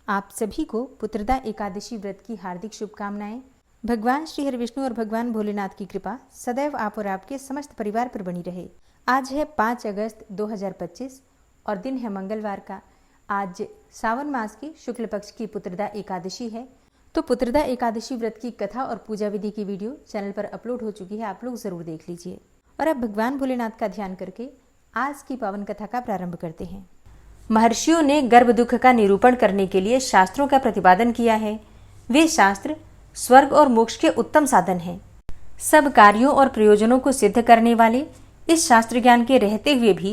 आप सभी को पुत्रदा एकादशी व्रत की हार्दिक शुभकामनाएं। भगवान श्री हरि विष्णु और भगवान भोलेनाथ की कृपा सदैव आप और आपके समस्त परिवार पर बनी रहे। आज है 5 अगस्त 2025 और दिन है मंगलवार का। आज सावन मास की शुक्ल पक्ष की पुत्रदा एकादशी है। तो पुत्रदा एकादशी व्रत की कथा और पूजा विधि की वीडियो चैनल पर अपलोड हो चुकी है, आप लोग जरूर देख लीजिए। और अब भगवान भोलेनाथ का ध्यान करके आज की पावन कथा का प्रारंभ करते हैं। महर्षियों ने गर्भ दुख का निरूपण करने के लिए शास्त्रों का प्रतिपादन किया है। वे शास्त्र स्वर्ग और मोक्ष के उत्तम साधन हैं। सब कार्यों और प्रयोजनों को सिद्ध करने वाले इस शास्त्र ज्ञान के रहते हुए भी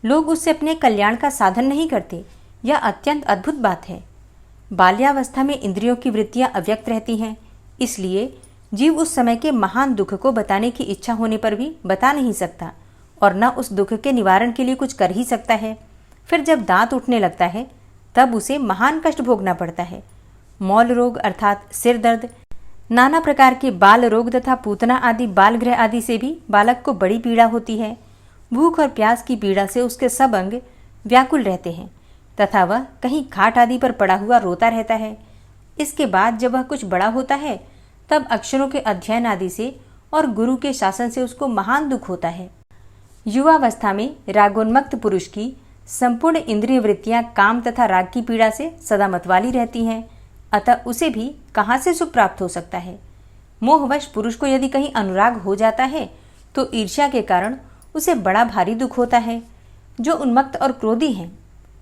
लोग उससे अपने कल्याण का साधन नहीं करते, यह अत्यंत अद्भुत बात है। बाल्यावस्था में इंद्रियों की वृत्तियां अव्यक्त रहती हैं, इसलिए जीव उस समय के महान दुख को बताने की इच्छा होने पर भी बता नहीं सकता और न उस दुख के निवारण के लिए कुछ कर ही सकता है। फिर जब दांत उठने लगता है तब उसे महान कष्ट भोगना पड़ता है। मौल रोग अर्थात सिर दर्द, नाना प्रकार के बाल रोग तथा पूतना आदि बाल ग्रह आदि से भी बालक को बड़ी पीड़ा होती है। भूख और प्यास की पीड़ा से उसके सब अंग व्याकुल रहते हैं तथा वह कहीं खाट आदि पर पड़ा हुआ रोता रहता है। इसके बाद जब वह कुछ बड़ा होता है तब अक्षरों के अध्ययन आदि से और गुरु के शासन से उसको महान दुख होता है। युवावस्था में रागोन्मत्त पुरुष की संपूर्ण इंद्रिय वृत्तियां काम तथा राग की पीड़ा से सदा मतवाली रहती हैं, अतः उसे भी कहां से सुख प्राप्त हो सकता है। मोहवश पुरुष को यदि कहीं अनुराग हो जाता है तो ईर्ष्या के कारण उसे बड़ा भारी दुख होता है। जो उन्मत्त और क्रोधी है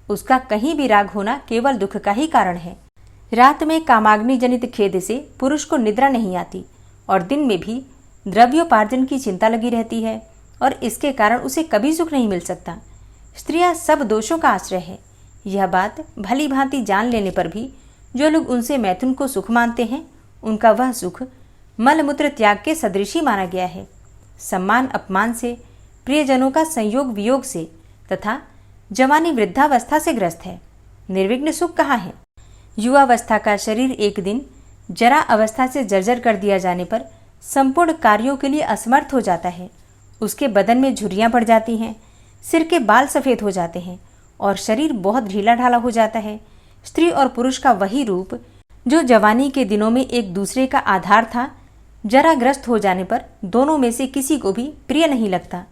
उसका कहीं भी राग होना केवल दुख का ही कारण है। रात में कामाग्नि जनित खेद से पुरुष को निद्रा नहीं आती और दिन में भी द्रव्योपार्जन की चिंता लगी रहती है और इसके कारण उसे कभी सुख नहीं मिल सकता। स्त्रियां सब दोषों का आश्रय है। यह बात भली भांति जान लेने पर भी जो लोग उनसे मैथुन को सुख मानते हैं उनका वह सुख मलमूत्र त्याग के सदृश ही माना गया है। सम्मान अपमान से, प्रियजनों का संयोग वियोग से तथा जवानी वृद्धावस्था से ग्रस्त है। निर्विघ्न सुख कहाँ है। युवावस्था का शरीर एक दिन जरा अवस्था से जर्जर कर दिया जाने पर संपूर्ण कार्यों के लिए असमर्थ हो जाता है। उसके बदन में झुर्रियां पड़ जाती हैं, सिर के बाल सफेद हो जाते हैं और शरीर बहुत ढीला ढाला हो जाता है। स्त्री और पुरुष का वही रूप जो जवानी के दिनों में एक दूसरे का आधार था, जरा ग्रस्त हो जाने पर दोनों में से किसी को भी प्रिय नहीं लगता।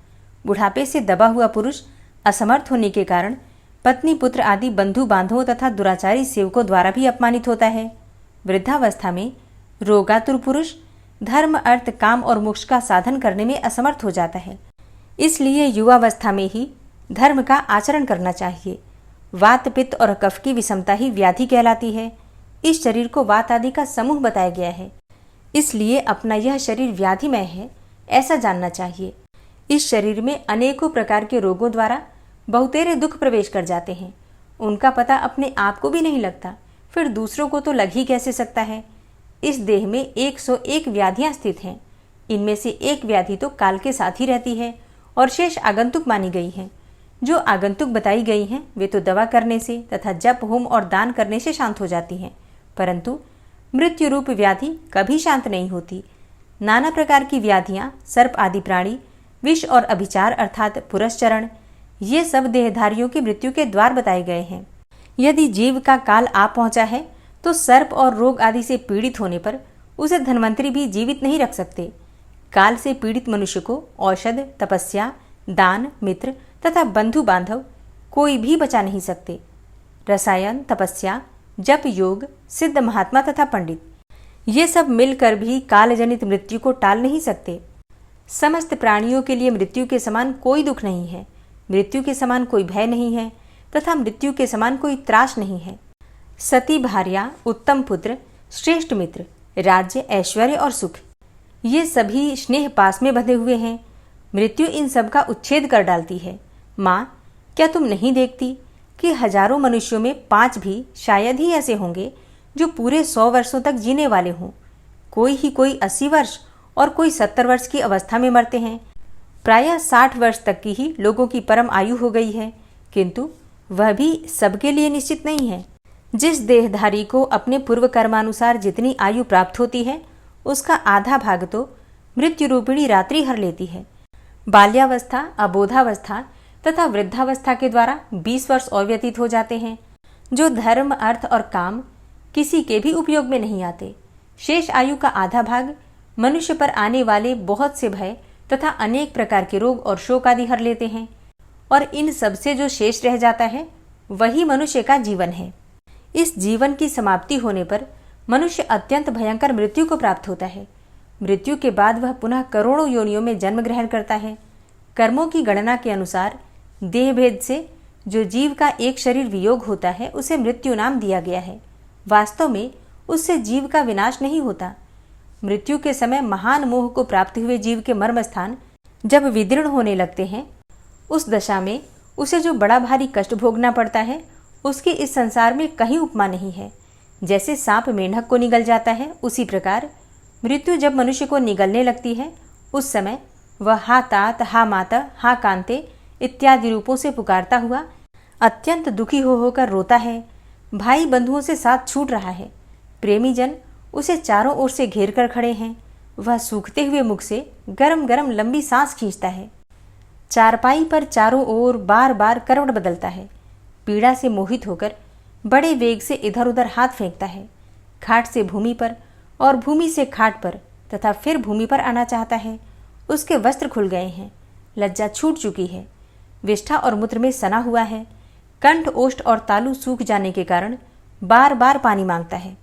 बुढ़ापे से दबा हुआ पुरुष असमर्थ होने के कारण पत्नी पुत्र आदि बंधु बांधवों तथा दुराचारी सेवकों द्वारा भी अपमानित होता है। वृद्धावस्था में रोगातुर पुरुष धर्म अर्थ काम और मोक्ष का साधन करने में असमर्थ हो जाता है। इसलिए युवावस्था में ही धर्म का आचरण करना चाहिए। वात पित्त और कफ की विषमता ही व्याधि कहलाती है। इस शरीर को वात आदि का समूह बताया गया है, इसलिए अपना यह शरीर व्याधिमय है ऐसा जानना चाहिए। इस शरीर में अनेकों प्रकार के रोगों द्वारा बहुतेरे दुख प्रवेश कर जाते हैं। उनका पता अपने आप को भी नहीं लगता, फिर दूसरों को तो लग ही कैसे सकता है। इस देह में 101 व्याधियां स्थित हैं। इनमें से एक व्याधि तो काल के साथ ही रहती है और शेष आगंतुक मानी गई हैं। जो आगंतुक बताई गई हैं वे तो दवा करने से तथा जप होम और दान करने से शांत हो जाती हैं, परंतु मृत्यु रूप व्याधि कभी शांत नहीं होती। नाना प्रकार की व्याधियां, सर्प आदि प्राणी, विष और अभिचार अर्थात पुरस्चरण, ये सब देहधारियों की मृत्यु के द्वार बताए गए हैं। यदि जीव का काल आ पहुंचा है तो सर्प और रोग आदि से पीड़ित होने पर उसे धन्वंतरी भी जीवित नहीं रख सकते। काल से पीड़ित मनुष्य को औषध, तपस्या, दान, मित्र तथा बंधु बांधव कोई भी बचा नहीं सकते। रसायन, तपस्या, जप, योग, सिद्ध महात्मा तथा पंडित, ये सब मिलकर भी कालजनित मृत्यु को टाल नहीं सकते। समस्त प्राणियों के लिए मृत्यु के समान कोई दुख नहीं है, मृत्यु के समान कोई भय नहीं है तथा मृत्यु के समान कोई त्रास नहीं है। सती भार्या, उत्तम पुत्र, श्रेष्ठ मित्र, राज्य, ऐश्वर्य और सुख, ये सभी स्नेह पास में बंधे हुए हैं। मृत्यु इन सब का उच्छेद कर डालती है। माँ, क्या तुम नहीं देखती कि हजारों मनुष्यों में 5 भी शायद ही ऐसे होंगे जो पूरे 100 वर्षों तक जीने वाले हों। कोई 80 वर्ष और कोई 70 वर्ष की अवस्था में मरते हैं। प्रायः 60 वर्ष तक की ही लोगों की परम आयु हो गई है, किंतु वह भी सबके लिए निश्चित नहीं है। जिस देहधारी को अपने पूर्व कर्मानुसार जितनी आयु प्राप्त होती है उसका आधा भाग तो मृत्यु रूपिणी रात्रि हर लेती है। बाल्यावस्था, अबोधावस्था तथा वृद्धावस्था के द्वारा 20 वर्ष और व्यतीत हो जाते हैं। जो धर्म, अर्थ और काम किसी के भी उपयोग में नहीं आते। शेष आयु का आधा भाग मनुष्य पर आने वाले बहुत से भय तथा अनेक प्रकार के रोग और शोक आदि हर लेते हैं, और इन सब से जो शेष रह जाता है वही मनुष्य का जीवन है। इस जीवन की समाप्ति होने पर मनुष्य अत्यंत भयंकर मृत्यु को प्राप्त होता है। मृत्यु के बाद वह पुनः करोड़ों योनियों में जन्म ग्रहण करता है। कर्मों की गणना के अनुसार देह भेद से जो जीव का एक शरीर वियोग होता है उसे मृत्यु नाम दिया गया है। वास्तव में उससे जीव का विनाश नहीं होता। मृत्यु के समय महान मोह को प्राप्त हुए जीव के मर्म स्थान जब विदीर्ण होने लगते हैं, उस दशा में उसे जो बड़ा भारी कष्ट भोगना पड़ता है उसकी इस संसार में कहीं उपमा नहीं है। जैसे सांप मेंढक को निगल जाता है, उसी प्रकार मृत्यु जब मनुष्य को निगलने लगती है उस समय वह हा तात, हा माता, हा कांते इत्यादि रूपों से पुकारता हुआ अत्यंत दुखी हो होकर रोता है। भाई बंधुओं से साथ छूट रहा है। प्रेमी जन उसे चारों ओर से घेर कर खड़े हैं। वह सूखते हुए मुख से गरम गरम लंबी सांस खींचता है। चारपाई पर चारों ओर बार बार करवट बदलता है। पीड़ा से मोहित होकर बड़े वेग से इधर उधर हाथ फेंकता है। खाट से भूमि पर और भूमि से खाट पर तथा फिर भूमि पर आना चाहता है। उसके वस्त्र खुल गए हैं, लज्जा छूट चुकी है, विष्ठा और मूत्र में सना हुआ है। कंठ, ओष्ठ और तालू सूख जाने के कारण बार बार पानी मांगता है।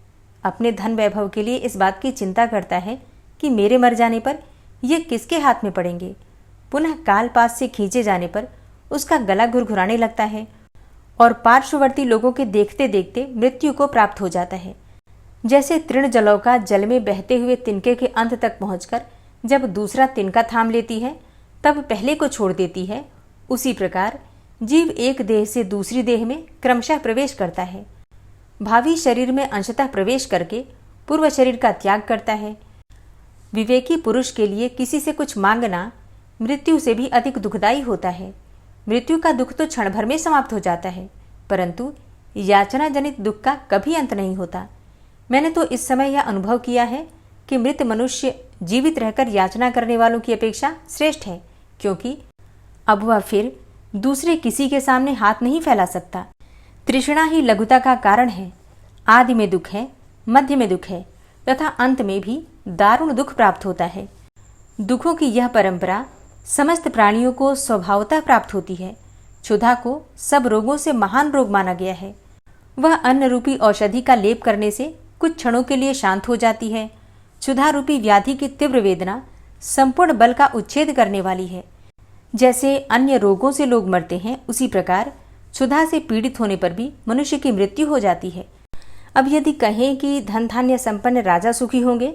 अपने धन वैभव के लिए इस बात की चिंता करता है कि मेरे मर जाने पर ये किसके हाथ में पड़ेंगे। पुनः काल पास से खींचे जाने पर उसका गला घुरघुराने लगता है और पार्श्ववर्ती लोगों के देखते देखते मृत्यु को प्राप्त हो जाता है। जैसे तृण जलौका जल में बहते हुए तिनके के अंत तक पहुंचकर जब दूसरा तिनका थाम लेती है तब पहले को छोड़ देती है, उसी प्रकार जीव एक देह से दूसरी देह में क्रमशः प्रवेश करता है। भावी शरीर में अंशतः प्रवेश करके पूर्व शरीर का त्याग करता है। विवेकी पुरुष के लिए किसी से कुछ मांगना मृत्यु से भी अधिक दुखदायी होता है। मृत्यु का दुख तो क्षण भर में समाप्त हो जाता है, परंतु याचना जनित दुख का कभी अंत नहीं होता। मैंने तो इस समय यह अनुभव किया है कि मृत मनुष्य जीवित रहकर याचना करने वालों की अपेक्षा श्रेष्ठ है, क्योंकि अब वह फिर दूसरे किसी के सामने हाथ नहीं फैला सकता। तृष्णा ही लघुता का कारण है। आदि में दुख है, मध्य में दुख है तथा अंत में भी दारुण दुख प्राप्त होता है। दुखों की यह परंपरा समस्त प्राणियों को स्वभावतः प्राप्त होती है। क्षुधा को सब रोगों से महान रोग माना गया है। वह अन्न रूपी औषधि का लेप करने से कुछ क्षणों के लिए शांत हो जाती है। क्षुधा रूपी व्याधि की तीव्र वेदना संपूर्ण बल का उच्छेद करने वाली है। जैसे अन्य रोगों से लोग मरते हैं, उसी प्रकार क्षुधा से पीड़ित होने पर भी मनुष्य की मृत्यु हो जाती है। अब यदि कहें कि धन धान्य संपन्न राजा सुखी होंगे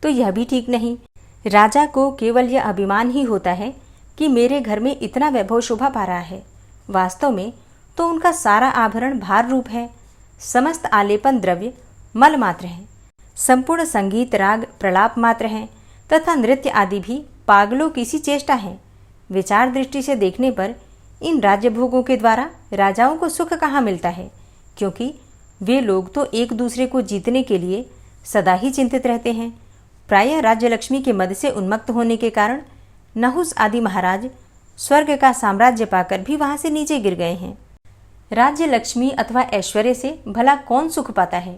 तो यह भी ठीक नहीं। राजा को केवल यह अभिमान ही होता है कि मेरे घर में इतना वैभव शोभा पा रहा है। वास्तव में तो उनका सारा आभरण भार रूप है। समस्त आलेपन द्रव्य मल मात्र हैं। संपूर्ण संगीत राग प्रलाप मात्र हैं तथा नृत्य आदि भी पागलों की सी चेष्टा है। विचार दृष्टि से देखने पर इन राज्य भोगों के द्वारा राजाओं को सुख कहाँ मिलता है, क्योंकि वे लोग तो एक दूसरे को जीतने के लिए सदा ही चिंतित रहते हैं। प्रायः राज्य लक्ष्मी के मद से उन्मत्त होने के कारण नहुस आदि महाराज स्वर्ग का साम्राज्य पाकर भी वहां से नीचे गिर गए हैं। राज्य लक्ष्मी अथवा ऐश्वर्य से भला कौन सुख पाता है।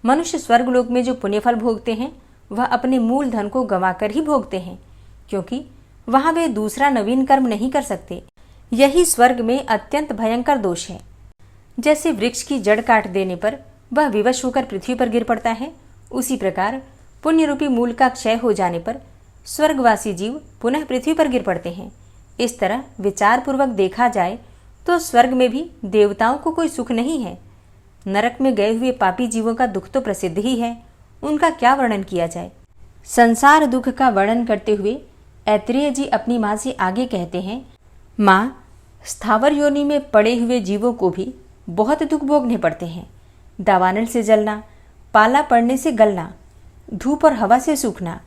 मनुष्य स्वर्गलोक में जो पुण्यफल भोगते हैं वह अपने मूल धन को गंवाकर ही भोगते हैं, क्योंकि वहां वे दूसरा नवीन कर्म नहीं कर सकते। यही स्वर्ग में अत्यंत भयंकर दोष है। जैसे वृक्ष की जड़ काट देने पर वह विवश होकर पृथ्वी पर गिर पड़ता है, उसी प्रकार पुण्य रूपी मूल का क्षय हो जाने पर स्वर्गवासी जीव पुनः पृथ्वी पर गिर पड़ते हैं। इस तरह विचार पूर्वक देखा जाए तो स्वर्ग में भी देवताओं को कोई सुख नहीं है। नरक में गए हुए पापी जीवों का दुख तो प्रसिद्ध ही है, उनका क्या वर्णन किया जाए। संसार दुख का वर्णन करते हुए ऐत्रेय जी अपनी माँ से आगे कहते हैं, माँ, स्थावर योनि में पड़े हुए जीवों को भी बहुत दुख भोगने पड़ते हैं। दावानल से जलना, पाला पड़ने से गलना, धूप और हवा से सूखना,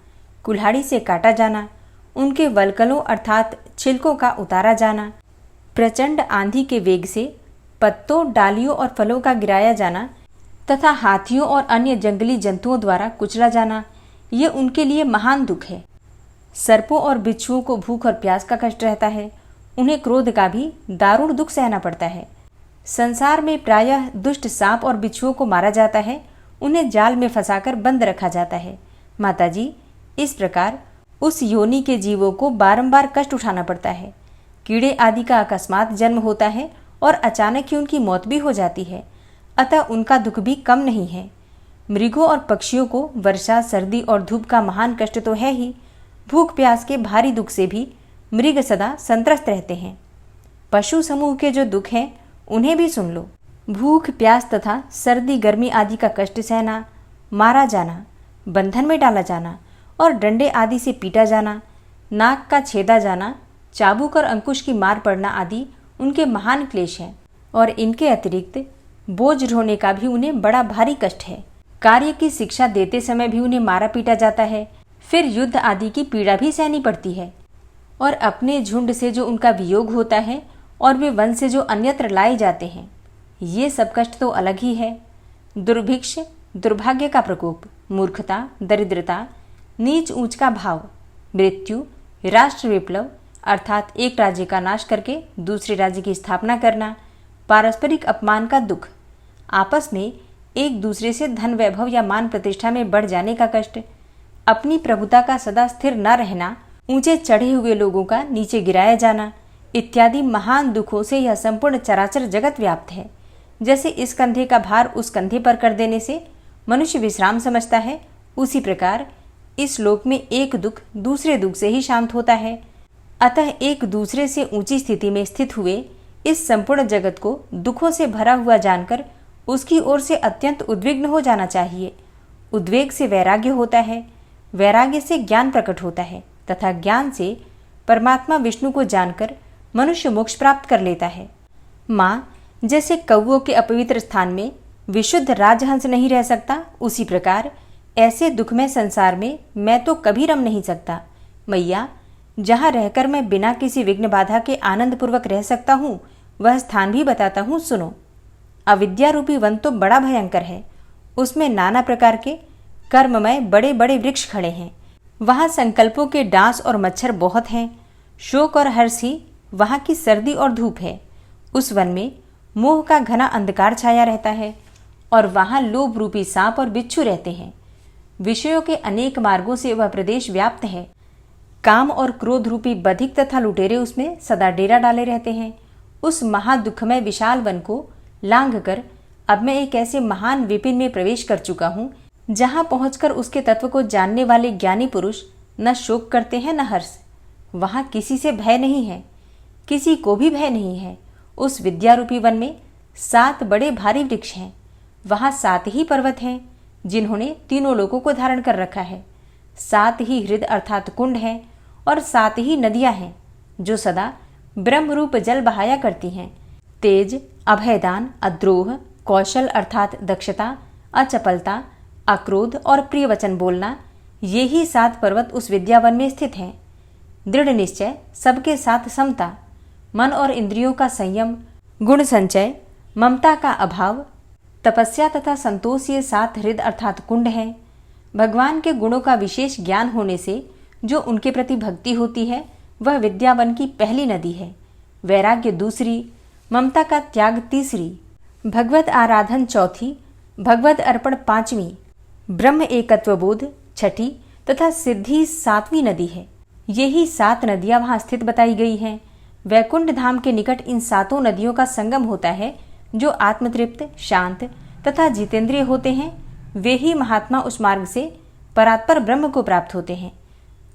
कुल्हाड़ी से काटा जाना, उनके वल्कलों अर्थात छिलकों का उतारा जाना, प्रचंड आंधी के वेग से पत्तों, डालियों और फलों का गिराया जाना तथा हाथियों और अन्य जंगली जंतुओं द्वारा कुचला जाना, ये उनके लिए महान दुख है। सर्पों और बिच्छुओं को भूख और प्यास का कष्ट रहता है। उन्हें क्रोध का भी दारुण दुख सहना पड़ता है। संसार में प्रायः दुष्ट सांप और बिच्छुओं को मारा जाता है, उन्हें जाल में फंसाकर बंद रखा जाता है। माताजी, इस प्रकार उस योनि के जीवों को बारंबार कष्ट उठाना पड़ता है। कीड़े आदि का अकस्मात जन्म होता है और अचानक ही उनकी मौत भी हो जाती है, अतः उनका दुख भी कम नहीं है। मृगों और पक्षियों को वर्षा, सर्दी और धूप का महान कष्ट तो है ही, भूख प्यास के भारी दुख से भी मृग सदा संत्रस्त रहते हैं। पशु समूह के जो दुख हैं उन्हें भी सुन लो। भूख प्यास तथा सर्दी गर्मी आदि का कष्ट सहना, मारा जाना, बंधन में डाला जाना और डंडे आदि से पीटा जाना, नाक का छेदा जाना, चाबुक और अंकुश की मार पड़ना आदि उनके महान क्लेश हैं और इनके अतिरिक्त बोझ ढोने का भी उन्हें बड़ा भारी कष्ट है। कार्य की शिक्षा देते समय भी उन्हें मारा पीटा जाता है, फिर युद्ध आदि की पीड़ा भी सहनी पड़ती है और अपने झुंड से जो उनका वियोग होता है और वे वन से जो अन्यत्र लाए जाते हैं, ये सब कष्ट तो अलग ही है। दुर्भिक्ष, दुर्भाग्य का प्रकोप, मूर्खता, दरिद्रता, नीच ऊंच का भाव, मृत्यु, राष्ट्र विप्लव अर्थात एक राज्य का नाश करके दूसरे राज्य की स्थापना करना, पारस्परिक अपमान का दुख, आपस में एक दूसरे से धन वैभव या मान प्रतिष्ठा में बढ़ जाने का कष्ट, अपनी प्रभुता का सदा स्थिर न रहना, ऊंचे चढ़े हुए लोगों का नीचे गिराया जाना इत्यादि महान दुखों से यह संपूर्ण चराचर जगत व्याप्त है। जैसे इस कंधे का भार उस कंधे पर कर देने से मनुष्य विश्राम समझता है, उसी प्रकार इस लोक में एक दुख दूसरे दुख से ही शांत होता है। अतः एक दूसरे से ऊंची स्थिति में स्थित हुए इस संपूर्ण जगत को दुखों से भरा हुआ जानकर उसकी ओर से अत्यंत उद्विग्न हो जाना चाहिए। उद्वेग से वैराग्य होता है, वैराग्य से ज्ञान प्रकट होता है तथा ज्ञान से परमात्मा विष्णु को जानकर मनुष्य मोक्ष प्राप्त कर लेता है। माँ, जैसे कौओं के अपवित्र स्थान में विशुद्ध राजहंस नहीं रह सकता, उसी प्रकार ऐसे दुखमय संसार में मैं तो कभी रम नहीं सकता। मैया, जहाँ रहकर मैं बिना किसी विघ्न बाधा के आनंद पूर्वक रह सकता हूँ, वह स्थान भी बताता हूँ, सुनो। अविद्या रूपी वन तो बड़ा भयंकर है, उसमें नाना प्रकार के कर्ममय बड़े बड़े वृक्ष खड़े हैं। वहाँ संकल्पों के डांस और मच्छर बहुत हैं। शोक और हर्ष ही वहाँ की सर्दी और धूप है। उस वन में मोह का घना अंधकार छाया रहता है और वहाँ लोभ रूपी सांप और बिच्छू रहते हैं। विषयों के अनेक मार्गों से वह प्रदेश व्याप्त है। काम और क्रोध रूपी बधिक तथा लुटेरे उसमें सदा डेरा डाले रहते हैं। उस महादुखमय विशाल वन को लांघ कर अब मैं एक ऐसे महान विपिन में प्रवेश कर चुका हूँ, जहाँ पहुंचकर उसके तत्व को जानने वाले ज्ञानी पुरुष न शोक करते हैं न हर्ष। वहाँ किसी से भय नहीं है, किसी को भी भय नहीं है। उस विद्यारूपी वन में 7 बड़े भारी वृक्ष हैं। वहाँ 7 ही पर्वत हैं, जिन्होंने तीनों लोकों को धारण कर रखा है। 7 ही हृदय अर्थात कुंड हैं और 7 ही नदियाँ हैं, जो सदा ब्रह्मरूप जल बहाया करती हैं। तेज, अभयदान, अद्रोह, कौशल अर्थात दक्षता, अचपलता, अक्रोध और प्रिय वचन बोलना, ये ही 7 पर्वत उस विद्यावन में स्थित हैं। दृढ़ निश्चय, सबके साथ समता, मन और इंद्रियों का संयम, गुण संचय, ममता का अभाव, तपस्या तथा संतोष, ये 7 हृदय अर्थात कुंड हैं। भगवान के गुणों का विशेष ज्ञान होने से जो उनके प्रति भक्ति होती है, वह विद्यावन की पहली नदी है। वैराग्य दूसरी, ममता का त्याग तीसरी, भगवत आराधन चौथी, भगवत अर्पण पांचवी, ब्रह्म एकत्व बोध छठी तथा सिद्धि 7वीं नदी है। यही 7 नदियां वहां स्थित बताई गई हैं। वैकुंठ धाम के निकट इन 7 नदियों का संगम होता है। जो आत्मतृप्त, शांत तथा जितेंद्रिय होते हैं, वे ही महात्मा उस मार्ग से परात्पर ब्रह्म को प्राप्त होते हैं।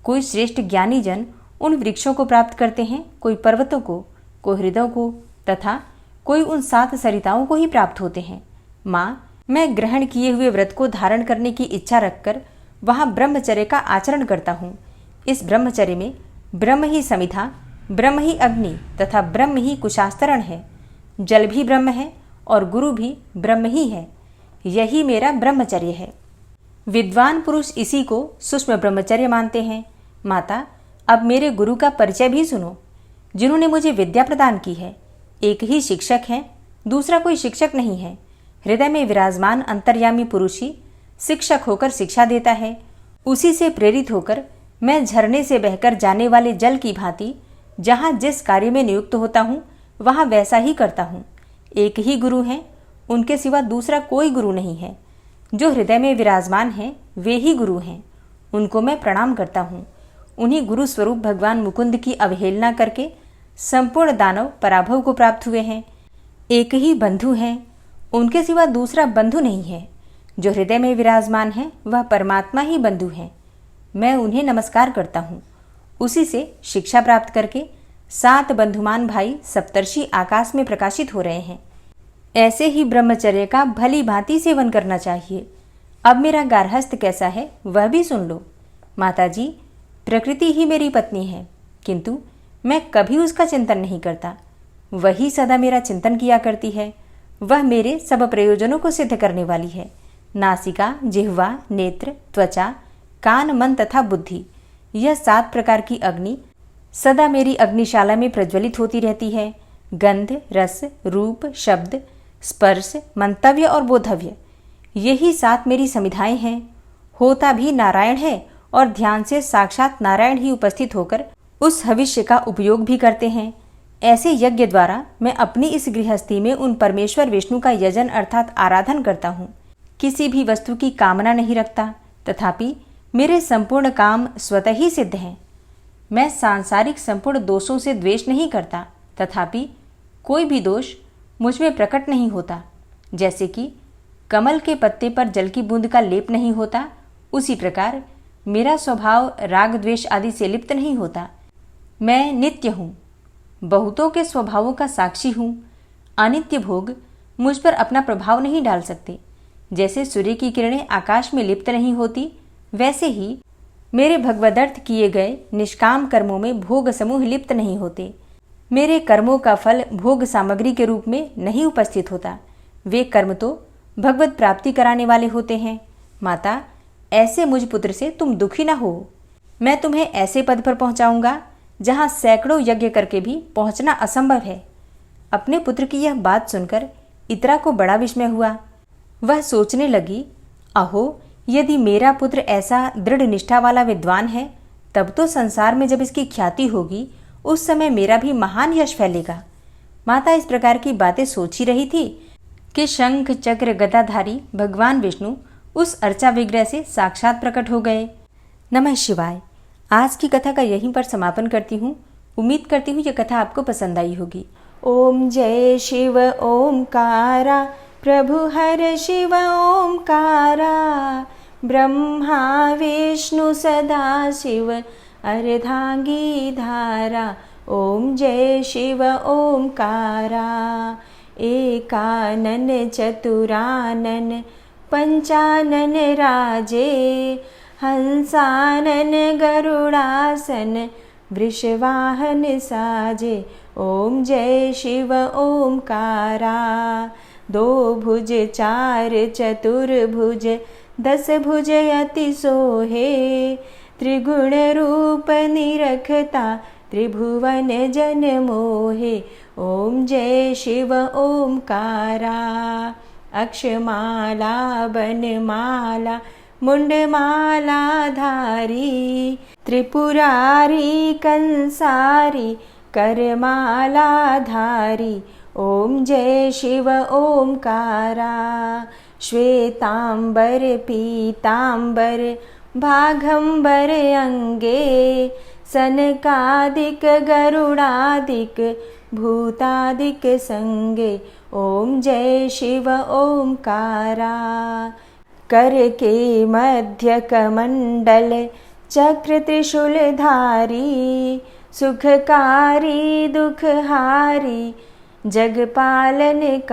कोई श्रेष्ठ ज्ञानी जन उन वृक्षों को प्राप्त करते हैं, कोई पर्वतों को, कोई हृदयों को तथा कोई उन 7 सरिताओं को ही प्राप्त होते हैं। माँ, मैं ग्रहण किए हुए व्रत को धारण करने की इच्छा रखकर वहाँ ब्रह्मचर्य का आचरण करता हूँ। इस ब्रह्मचर्य में ब्रह्म ही समिधा, ब्रह्म ही अग्नि तथा ब्रह्म ही कुशास्तरण है। जल भी ब्रह्म है और गुरु भी ब्रह्म ही है। यही मेरा ब्रह्मचर्य है। विद्वान पुरुष इसी को सूक्ष्म ब्रह्मचर्य मानते हैं। माता, अब मेरे गुरु का परिचय भी सुनो, जिन्होंने मुझे विद्या प्रदान की है। एक ही शिक्षक है, दूसरा कोई शिक्षक नहीं है। हृदय में विराजमान अंतर्यामी पुरुष ही शिक्षक होकर शिक्षा देता है। उसी से प्रेरित होकर मैं झरने से बहकर जाने वाले जल की भांति जहाँ जिस कार्य में नियुक्त होता हूँ, वहाँ वैसा ही करता हूँ। एक ही गुरु हैं, उनके सिवा दूसरा कोई गुरु नहीं है। जो हृदय में विराजमान हैं वे ही गुरु हैं, उनको मैं प्रणाम करता हूँ। उन्हीं गुरु स्वरूप भगवान मुकुंद की अवहेलना करके संपूर्ण दानव पराभव को प्राप्त हुए हैं। एक ही बंधु हैं, उनके सिवा दूसरा बंधु नहीं है। जो हृदय में विराजमान है वह परमात्मा ही बंधु हैं। मैं उन्हें नमस्कार करता हूँ। उसी से शिक्षा प्राप्त करके 7 बंधुमान भाई सप्तर्षि आकाश में प्रकाशित हो रहे हैं। ऐसे ही ब्रह्मचर्य का भली भांति सेवन करना चाहिए। अब मेरा गार्हस्थ कैसा है वह भी सुन लो। माताजी, प्रकृति ही मेरी पत्नी है, किंतु मैं कभी उसका चिंतन नहीं करता। वही सदा मेरा चिंतन किया करती है। वह मेरे सब प्रयोजनों को सिद्ध करने वाली है। नासिका, जिह्वा, नेत्र, त्वचा, कान, मन तथा बुद्धि, यह 7 प्रकार की अग्नि सदा मेरी अग्निशाला में प्रज्वलित होती रहती है। गंध, रस, रूप, शब्द, स्पर्श, मंतव्य और बोधव्य, यही 7 मेरी समिधाएं हैं। होता भी नारायण है और ध्यान से साक्षात नारायण ही उपस्थित होकर उस हविष्य का उपयोग भी करते हैं। ऐसे यज्ञ द्वारा मैं अपनी इस गृहस्थी में उन परमेश्वर विष्णु का यजन अर्थात आराधन करता हूँ। किसी भी वस्तु की कामना नहीं रखता, तथापि मेरे संपूर्ण काम स्वतः ही सिद्ध हैं। मैं सांसारिक संपूर्ण दोषों से द्वेष नहीं करता, तथापि कोई भी दोष मुझ में प्रकट नहीं होता। जैसे कि कमल के पत्ते पर जल की बूंद का लेप नहीं होता, उसी प्रकार मेरा स्वभाव राग द्वेष आदि से लिप्त नहीं होता। मैं नित्य हूँ, बहुतों के स्वभावों का साक्षी हूँ। अनित्य भोग मुझ पर अपना प्रभाव नहीं डाल सकते। जैसे सूर्य की किरणें आकाश में लिप्त नहीं होती, वैसे ही मेरे भगवदर्थ किए गए निष्काम कर्मों में भोग समूह लिप्त नहीं होते। मेरे कर्मों का फल भोग सामग्री के रूप में नहीं उपस्थित होता। वे कर्म तो भगवत प्राप्ति कराने वाले होते हैं। माता, ऐसे मुझ पुत्र से तुम दुखी न हो। मैं तुम्हें ऐसे पद पर पहुंचाऊंगा जहां सैकड़ों यज्ञ करके भी पहुंचना असंभव है। अपने पुत्र की यह बात सुनकर इतरा को बड़ा विस्मय हुआ। वह सोचने लगी, अहो, यदि मेरा पुत्र ऐसा दृढ़ निष्ठा वाला विद्वान है, तब तो संसार में जब इसकी ख्याति होगी उस समय मेरा भी महान यश फैलेगा। माता इस प्रकार की बातें सोच ही रही थी कि शंख चक्र गदाधारी भगवान विष्णु उस अर्चा विग्रह से साक्षात प्रकट हो गए। नमः शिवाय। आज की कथा का यहीं पर समापन करती हूँ। उम्मीद करती हूँ ये कथा आपको पसंद आई होगी। ओम जय शिव ओमकारा, प्रभु हर शिव ओमकारा, ब्रह्मा विष्णु सदा शिव अर्धांगी धारा। ओम जय शिव ओमकारा, एकानन चतुरानन पंचानन राजे, हंसानन गरुड़ासन वृषवाहन साजे। ओम जय शिव ओमकारा, 2 भुज 4 चतुर्भुज 10 भुज अति सोहे, त्रिगुण रूप निरखता त्रिभुवन जन मोहे। ओम जय शिव ओमकारा, अक्षमाला बनमाला मुंडमाला धारी, त्रिपुरारी कंसारी करमाला धारी। ओम जय शिव ओमकारा, श्वेतांबर पीतांबर भागंबर अंगे, सनकादिक गरुड़ादिक भूतादिक संगे। ओम जय शिव ओमकारा, कर के मध्य कमंडल चक्र त्रिशूलधारी, सुखकारी दुखहारी जगपालनकारी।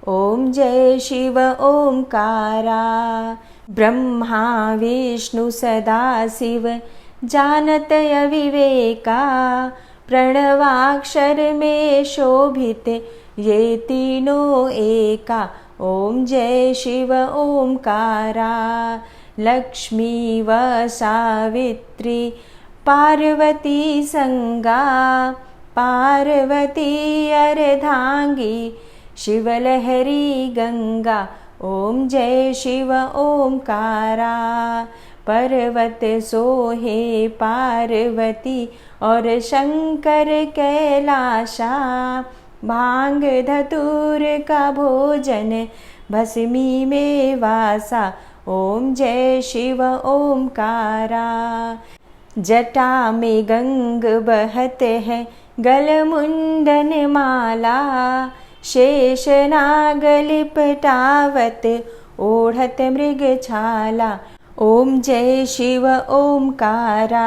ओम जय शिव ओमकारा, ब्रह्मा विष्णु सदा शिव जानत अविवेका, प्रणवाक्षर में शोभित ये तीनों एका। ओम जय शिव ओमकारा, लक्ष्मी व सावित्री पार्वती संगा, पार्वती अर्धांगी शिवलहरी गंगा। ओम जय शिव ओमकारा, पर्वत सोहे पार्वती और शंकर कैलाशा, भांग धतूर का भोजन भस्मी में वासा। ओम जय शिव ओमकारा। जटा में गंग बहत है गल मुंडन माला। शेष नाग लिपटावत ओढ़त मृग छाला। ओम जय शिव ओमकारा।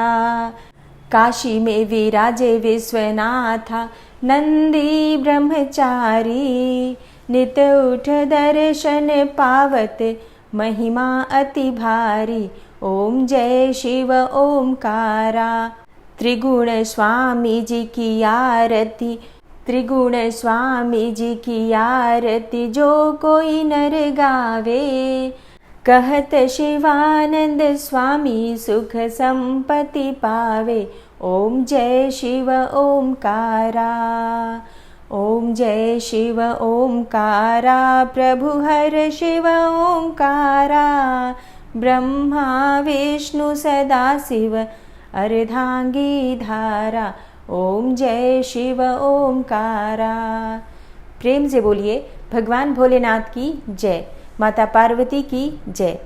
काशी में विराजे विश्वनाथा नंदी ब्रह्मचारी। नित उठ दर्शन पावत महिमा अति भारी। ओम जय शिव ओमकारा। त्रिगुण स्वामी जी की आरती, त्रिगुण स्वामी जी की आरती जो कोई नर गावे। कहत शिवानंद स्वामी सुख संपत्ति पावे। ओम जय शिव ओमकारा। ओम जय शिव ओमकारा। प्रभु हर शिव ओमकारा। ब्रह्मा विष्णु सदा शिव अर्धांगी धारा। ओम जय शिव ओमकारा। प्रेम से बोलिए भगवान भोलेनाथ की जय, माता पार्वती की जय।